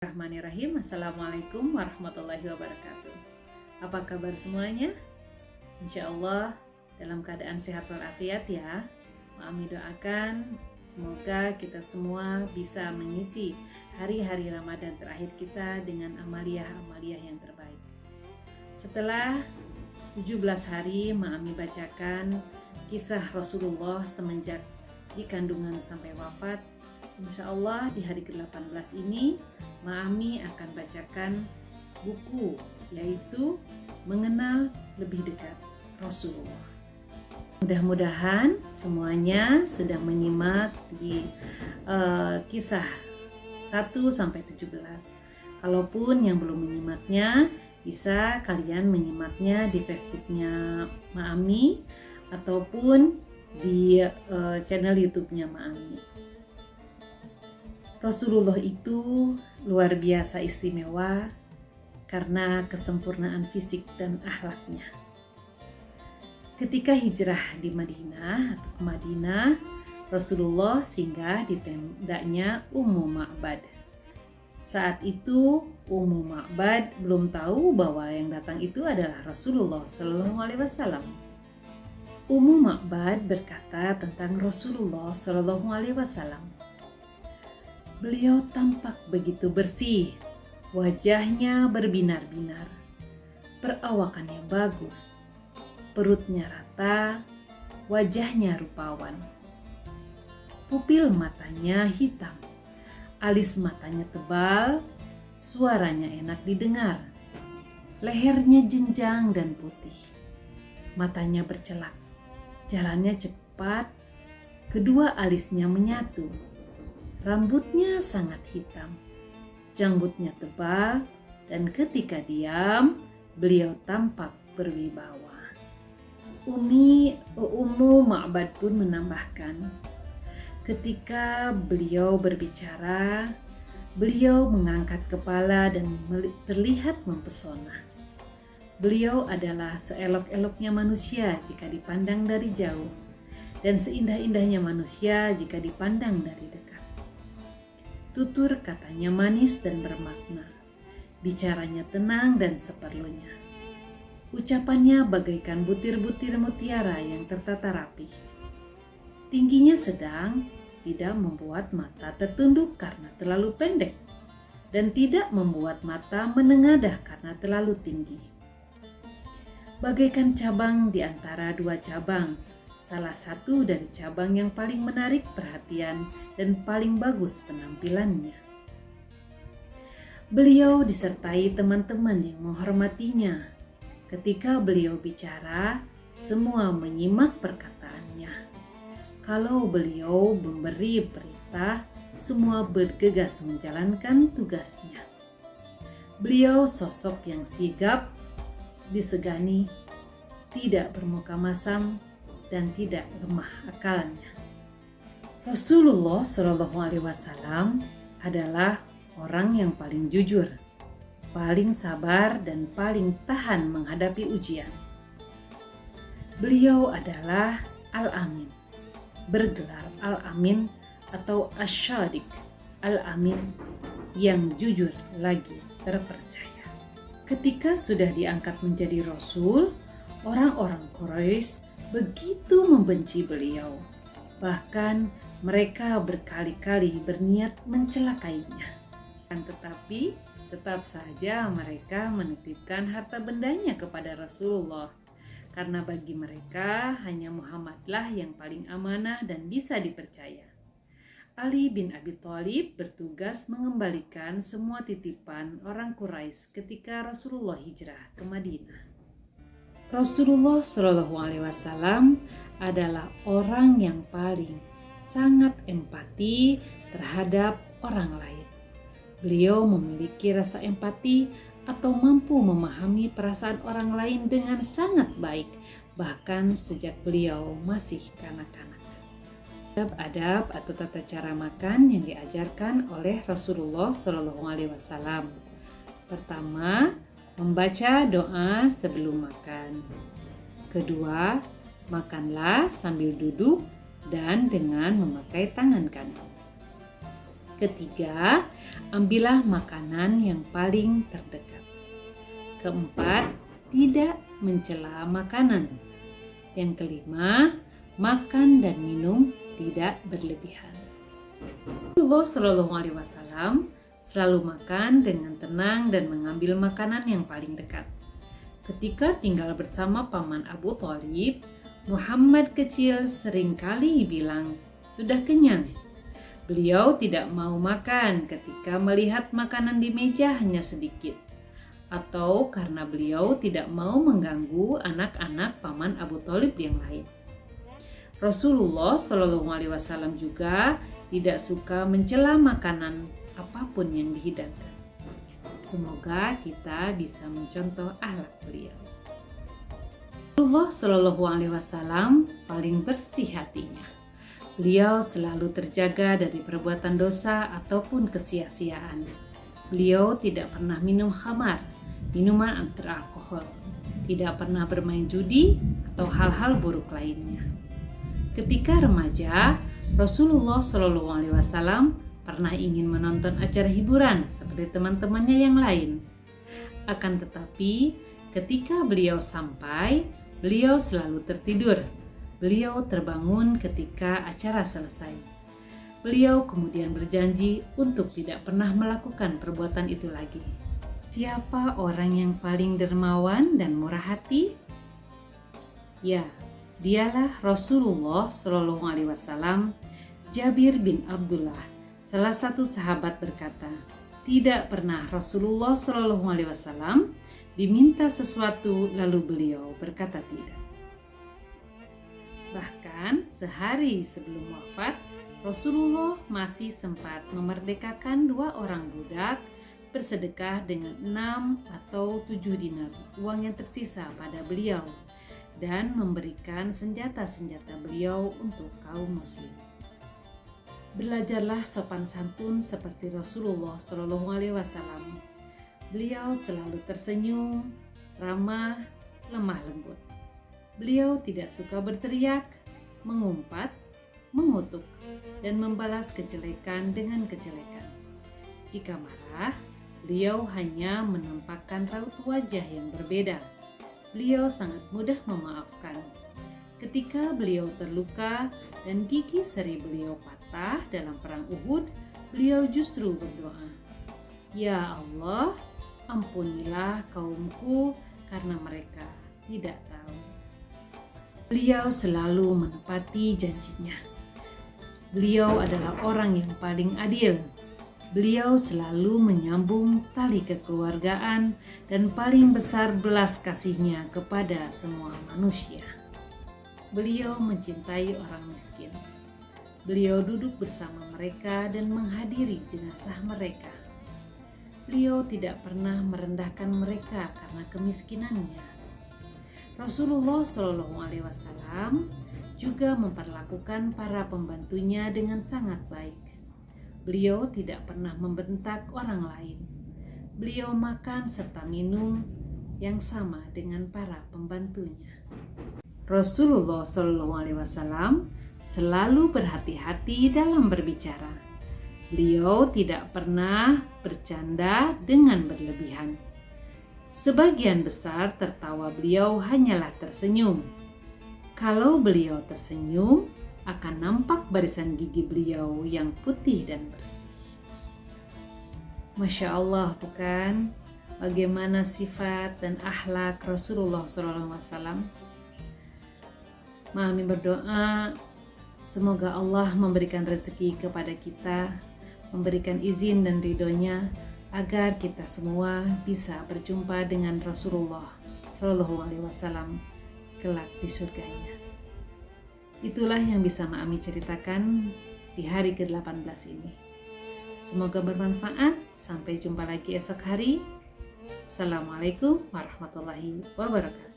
Bismillahirrahmanirrahim. Assalamualaikum warahmatullahi wabarakatuh. Apa kabar semuanya? Insya Allah dalam keadaan sehat walafiat ya. Mami doakan semoga kita semua bisa mengisi hari-hari Ramadan terakhir kita dengan amaliyah-amaliyah yang terbaik. Setelah 17 hari Mami bacakan kisah Rasulullah semenjak di kandungan sampai wafat. Insya Allah di hari ke-18 ini Mami akan bacakan buku yaitu Mengenal Lebih Dekat Rasulullah. Mudah-mudahan semuanya sudah menyimak di kisah 1-17. Kalaupun yang belum menyimaknya, bisa kalian menyimaknya di Facebooknya Mami ataupun di channel YouTube-nya Mami. Rasulullah itu luar biasa istimewa karena kesempurnaan fisik dan akhlaknya. Ketika hijrah di Madinah atau ke Madinah, Rasulullah singgah di tendanya Ummu Ma'bad. Saat itu Ummu Ma'bad belum tahu bahwa yang datang itu adalah Rasulullah Shallallahu Alaihi Wasallam. Ummu Ma'bad berkata tentang Rasulullah Shallallahu Alaihi Wasallam. Beliau tampak begitu bersih, wajahnya berbinar-binar, perawakannya bagus, perutnya rata, wajahnya rupawan. Pupil matanya hitam, alis matanya tebal, suaranya enak didengar, lehernya jenjang dan putih, matanya bercelak, jalannya cepat, kedua alisnya menyatu. Rambutnya sangat hitam, janggutnya tebal, dan ketika diam, beliau tampak berwibawa. Ummu Ma'bad pun menambahkan, ketika beliau berbicara, beliau mengangkat kepala dan terlihat mempesona. Beliau adalah seelok-eloknya manusia jika dipandang dari jauh, dan seindah-indahnya manusia jika dipandang dari dekat. Tutur katanya manis dan bermakna, bicaranya tenang dan seperlunya. Ucapannya bagaikan butir-butir mutiara yang tertata rapi. Tingginya sedang, tidak membuat mata tertunduk karena terlalu pendek, dan tidak membuat mata menengadah karena terlalu tinggi. Bagaikan cabang di antara dua cabang, salah satu dari cabang yang paling menarik perhatian dan paling bagus penampilannya. Beliau disertai teman-teman yang menghormatinya. Ketika beliau bicara, semua menyimak perkataannya. Kalau beliau memberi perintah, semua bergegas menjalankan tugasnya. Beliau sosok yang sigap, disegani, tidak bermuka masam, dan tidak lemah akalnya. Rasulullah Shallallahu Alaihi Wasallam adalah orang yang paling jujur, paling sabar, dan paling tahan menghadapi ujian. Beliau adalah Al-Amin, bergelar Al-Amin atau Asy-Syadiq, Al-Amin yang jujur lagi terpercaya. Ketika sudah diangkat menjadi Rasul, orang-orang Quraisy begitu membenci beliau. Bahkan mereka berkali-kali berniat mencelakainya. Tetapi tetap saja mereka menitipkan harta bendanya kepada Rasulullah. Karena bagi mereka hanya Muhammadlah yang paling amanah dan bisa dipercaya. Ali bin Abi Thalib bertugas mengembalikan semua titipan orang Quraisy ketika Rasulullah hijrah ke Madinah. Rasulullah Shallallahu Alaihi Wasallam adalah orang yang paling sangat empati terhadap orang lain. Beliau memiliki rasa empati atau mampu memahami perasaan orang lain dengan sangat baik, bahkan sejak beliau masih kanak-kanak. Adab-adab atau tata cara makan yang diajarkan oleh Rasulullah Shallallahu Alaihi Wasallam. Pertama, membaca doa sebelum makan. Kedua, makanlah sambil duduk dan dengan memakai tangan kanan. Ketiga, ambillah makanan yang paling terdekat. Keempat, tidak mencela makanan. Yang kelima, makan dan minum tidak berlebihan. Rasulullah Shallallahu Alaihi Wasallam selalu makan dengan tenang dan mengambil makanan yang paling dekat. Ketika tinggal bersama paman Abu Thalib, Muhammad kecil seringkali bilang, "Sudah kenyang." Beliau tidak mau makan ketika melihat makanan di meja hanya sedikit, atau karena beliau tidak mau mengganggu anak-anak paman Abu Thalib yang lain. Rasulullah Shallallahu Alaihi Wasallam juga tidak suka mencela makanan apapun yang dihidangkan. Semoga kita bisa mencontoh akhlak beliau. Rasulullah Shallallahu Alaihi Wasallam paling bersih hatinya. Beliau selalu terjaga dari perbuatan dosa ataupun kesia-siaan. Beliau tidak pernah minum khamar, minuman beralkohol, tidak pernah bermain judi atau hal-hal buruk lainnya. Ketika remaja, Rasulullah Shallallahu Alaihi Wasallam pernah ingin menonton acara hiburan seperti teman-temannya yang lain. Akan tetapi, ketika beliau sampai, beliau selalu tertidur. Beliau terbangun ketika acara selesai. Beliau kemudian berjanji untuk tidak pernah melakukan perbuatan itu lagi. Siapa orang yang paling dermawan dan murah hati? Ya, dialah Rasulullah Shallallahu Alaihi Wasallam. Jabir bin Abdullah, salah satu sahabat, berkata, tidak pernah Rasulullah Shallallahu Alaihi Wasallam diminta sesuatu lalu beliau berkata tidak. Bahkan sehari sebelum wafat, Rasulullah masih sempat memerdekakan 2 orang budak, bersedekah dengan 6 atau 7 dinar uang yang tersisa pada beliau, dan memberikan senjata-senjata beliau untuk kaum muslim. Belajarlah sopan santun seperti Rasulullah Shallallahu Alaihi Wasallam. Beliau selalu tersenyum, ramah, lemah lembut. Beliau tidak suka berteriak, mengumpat, mengutuk, dan membalas kejelekan dengan kejelekan. Jika marah, beliau hanya menampakkan raut wajah yang berbeda. Beliau sangat mudah memaafkan. Ketika beliau terluka dan gigi seri beliau patah dalam perang Uhud, beliau justru berdoa, "Ya Allah, ampunilah kaumku karena mereka tidak tahu." Beliau selalu menepati janjinya. Beliau adalah orang yang paling adil. Beliau selalu menyambung tali kekeluargaan dan paling besar belas kasihnya kepada semua manusia. Beliau mencintai orang miskin. Beliau duduk bersama mereka dan menghadiri jenazah mereka. Beliau tidak pernah merendahkan mereka karena kemiskinannya. Rasulullah Shallallahu Alaihi Wasallam juga memperlakukan para pembantunya dengan sangat baik. Beliau tidak pernah membentak orang lain. Beliau makan serta minum yang sama dengan para pembantunya. Rasulullah Shallallahu Alaihi Wasallam selalu berhati-hati dalam berbicara. Beliau tidak pernah bercanda dengan berlebihan. Sebagian besar tertawa beliau hanyalah tersenyum. Kalau beliau tersenyum, akan nampak barisan gigi beliau yang putih dan bersih. Masya Allah, bukan? Bagaimana sifat dan akhlak Rasulullah SAW? Mami berdoa, semoga Allah memberikan rezeki kepada kita, memberikan izin dan ridhonya, agar kita semua bisa berjumpa dengan Rasulullah Shallallahu Alaihi Wasallam kelak di surganya. Itulah yang bisa Mami ceritakan di hari ke-18 ini. Semoga bermanfaat. Sampai jumpa lagi esok hari. Assalamualaikum warahmatullahi wabarakatuh.